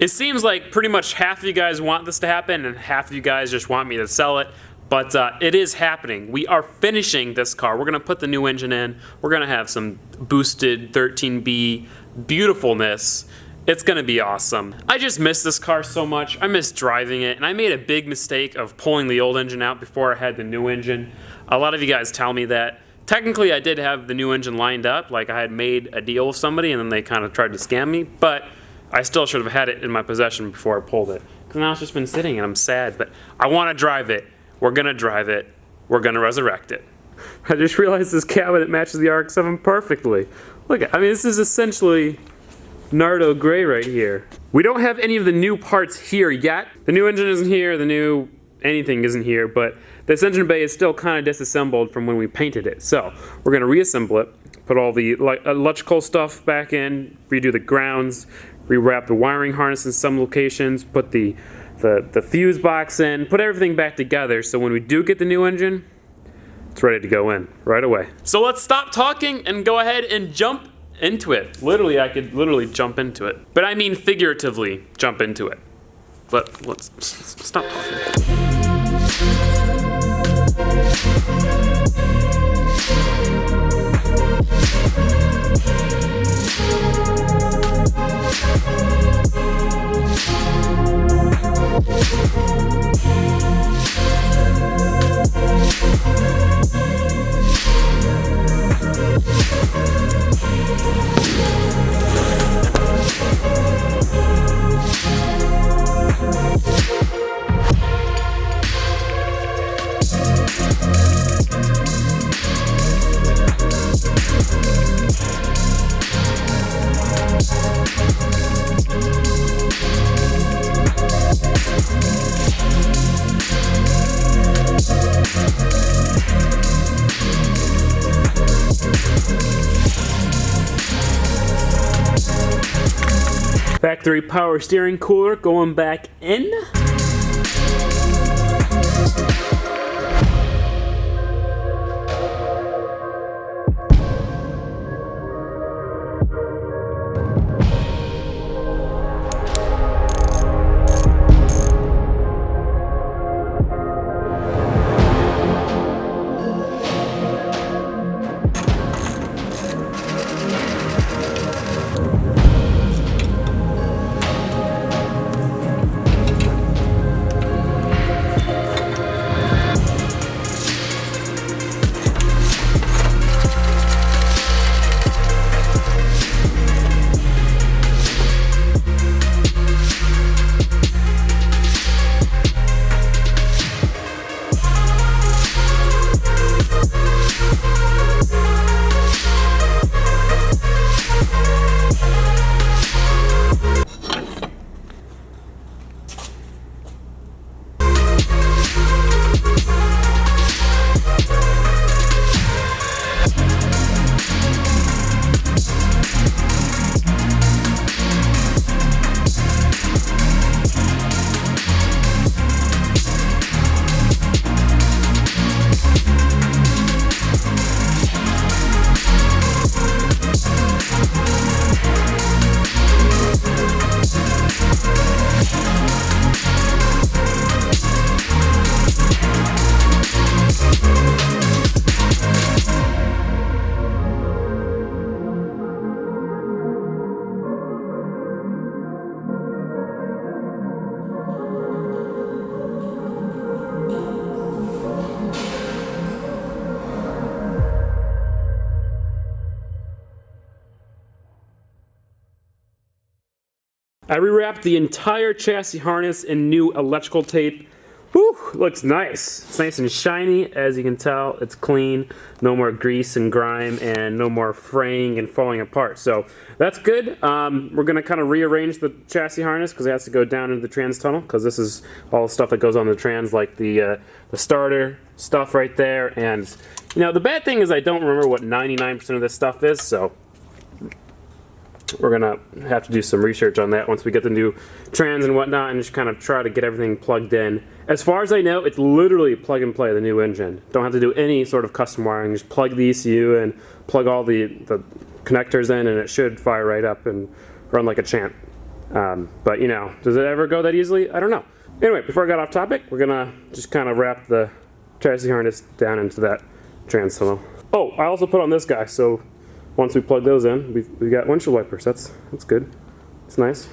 It seems like pretty much half of you guys want this to happen and half of you guys just want me to sell it, but it is happening. We are finishing this car. We're gonna put the new engine in. We're gonna have some boosted 13B beautifulness. It's gonna be awesome. I just miss this car so much. I miss driving it, and I made a big mistake of pulling the old engine out before I had the new engine. A lot of you guys tell me that. Technically, I did have the new engine lined up, like I had made a deal with somebody and then they kind of tried to scam me, but I still should have had it in my possession before I pulled it. Because now it's just been sitting and I'm sad, but I want to drive it. We're going to drive it. We're going to resurrect it. I just realized this cabinet matches the RX7 perfectly. Look, I mean, this is essentially Nardo Gray right here. We don't have any of the new parts here yet. The new engine isn't here, the new anything isn't here, but this engine bay is still kind of disassembled from when we painted it. So we're going to reassemble it, put all the electrical stuff back in, redo the grounds, rewrap the wiring harness in some locations, put the fuse box in, put everything back together so when we do get the new engine, it's ready to go in right away. So let's stop talking and go ahead and jump into it. Literally, I could literally jump into it. But I mean figuratively jump into it. But let's stop talking. Factory power steering cooler going back in. I rewrapped the entire chassis harness in new electrical tape. Whew, looks nice. It's nice and shiny, as you can tell. It's clean, no more grease and grime, and no more fraying and falling apart. So that's good. We're gonna kind of rearrange the chassis harness because it has to go down into the trans tunnel, because this is all the stuff that goes on the trans, like the starter stuff right there. And you know, the bad thing is I don't remember what 99% of this stuff is, so we're gonna have to do some research on that once we get the new trans and whatnot, and just kind of try to get everything plugged in. As far as I know, it's literally plug and play the new engine. Don't have to do any sort of custom wiring. Just plug the ECU and plug all the connectors in, and it should fire right up and run like a champ. But you know, does it ever go that easily? I don't know. Anyway, before I got off topic, we're gonna just kind of wrap the chassis harness down into that trans tunnel. Oh, I also put on this guy, so once we plug those in, we've got windshield wipers. That's good. It's nice.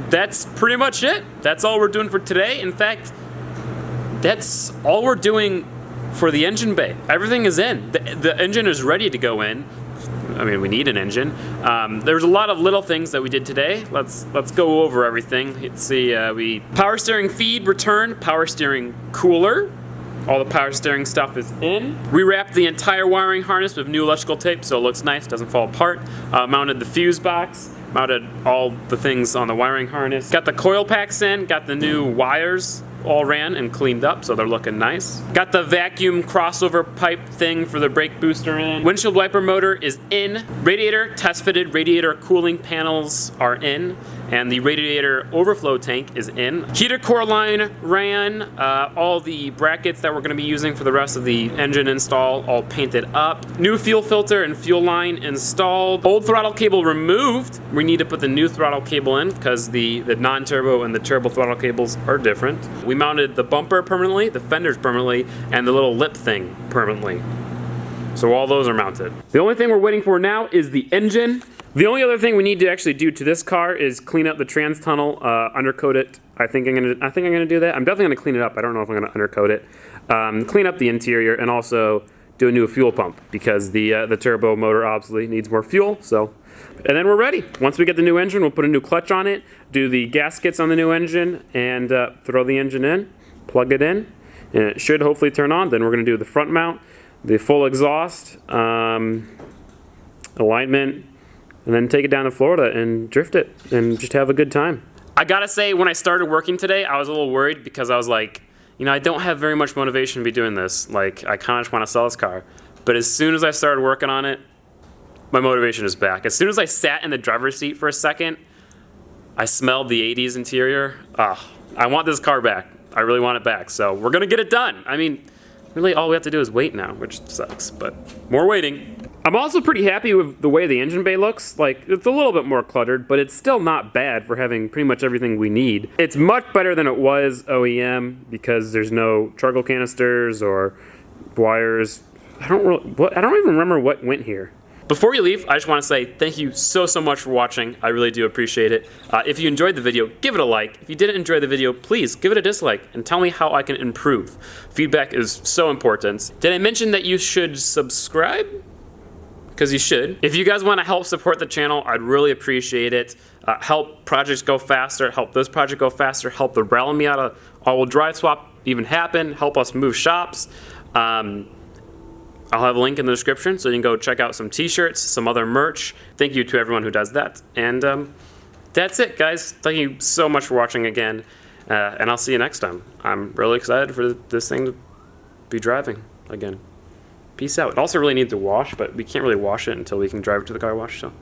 that's pretty much it. That's all we're doing for today. In fact, that's all we're doing for the engine bay. Everything is in. The engine is ready to go in. I mean, we need an engine. There's a lot of little things that we did today. Let's go over everything. Let's see, we power steering feed returned, power steering cooler. All the power steering stuff is in. We wrapped the entire wiring harness with new electrical tape so it looks nice, doesn't fall apart. Mounted the fuse box, mounted all the things on the wiring harness. Got the coil packs in, got the new wires all ran and cleaned up, so they're looking nice. Got the vacuum crossover pipe thing for the brake booster in. Windshield wiper motor is in. Radiator test fitted, radiator cooling panels are in, and the radiator overflow tank is in. Heater core line ran. All the brackets that we're going to be using for the rest of the engine install all painted up. New fuel filter and fuel line installed. Old throttle cable removed. We need to put the new throttle cable in because the non-turbo and the turbo throttle cables are different. We mounted the bumper permanently, the fenders permanently, and the little lip thing permanently. So all those are mounted. The only thing we're waiting for now is the engine. The only other thing we need to actually do to this car is clean up the trans tunnel, undercoat it. I think I'm gonna do that. I'm definitely gonna clean it up. I don't know if I'm gonna undercoat it. Clean up the interior and also do a new fuel pump because the turbo motor obviously needs more fuel. So, and then we're ready. Once we get the new engine, we'll put a new clutch on it, do the gaskets on the new engine, and throw the engine in, plug it in, and it should hopefully turn on. Then we're gonna do the front mount, the full exhaust, alignment, and then take it down to Florida and drift it and just have a good time. I gotta say, when I started working today, I was a little worried because I was like, you know, I don't have very much motivation to be doing this. Like, I kind of just want to sell this car. But as soon as I started working on it, my motivation is back. As soon as I sat in the driver's seat for a second, I smelled the 80s interior. I want this car back. I really want it back. So we're gonna get it done. I mean, really all we have to do is wait now, which sucks, but more waiting. I'm also pretty happy with the way the engine bay looks. Like, it's a little bit more cluttered, but it's still not bad for having pretty much everything we need. It's much better than it was OEM because there's no charcoal canisters or wires. I don't even remember what went here. Before you leave, I just want to say thank you so much for watching. I really do appreciate it. If you enjoyed the video, give it a like. If you didn't enjoy the video, please give it a dislike and tell me how I can improve. Feedback is so important. Did I mention that you should subscribe? Because you should. If you guys want to help support the channel, I'd really appreciate it. Help projects go faster, help this project go faster, help the Rally Miata all-wheel drive swap even happen, help us move shops. I'll have a link in the description so you can go check out some t-shirts, some other merch. Thank you to everyone who does that. And that's it, guys. Thank you so much for watching again. And I'll see you next time. I'm really excited for this thing to be driving again. Peace out. It also really needs to wash, but we can't really wash it until we can drive it to the car wash, so.